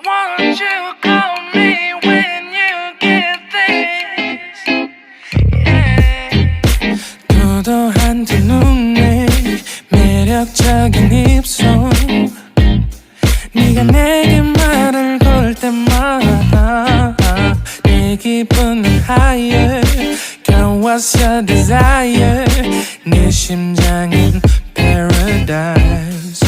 Won't you call me when you get this? Yeah. 도도한 두 눈에 매력적인 입술, 네가 내게 말을 걸 때마다 내 기분은 higher. Girl, what's your desire? 네 심장은 paradise.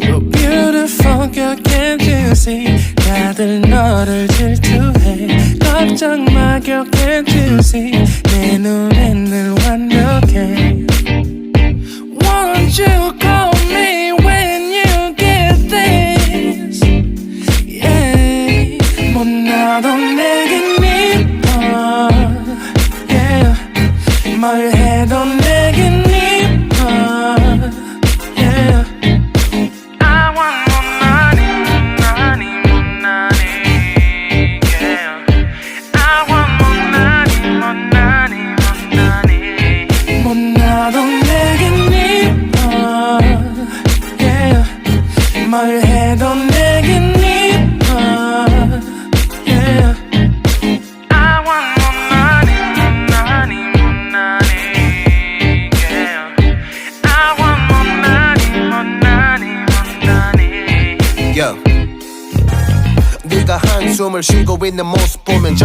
Oh beautiful girl, can't you see? 다들 너를 질투해. 걱정 마 girl, can't you see? 내 눈엔 늘 완벽해. Won't you call me when you get this? Yeah. 못나도 내겐 이뻐. Yeah. 뭘 해도 내겐 이뻐. Yeah. I want more money, money, more money. Yeah. I want more money, more money, more money. 못나도 내겐 이뻐. Yeah. 뭘 해도 내겐 이뻐. Yeah. I want more money, more money, more money. Yeah. I want more money, more money, more money. Yo. 네가 한숨을 쉬고 있는 모습 보면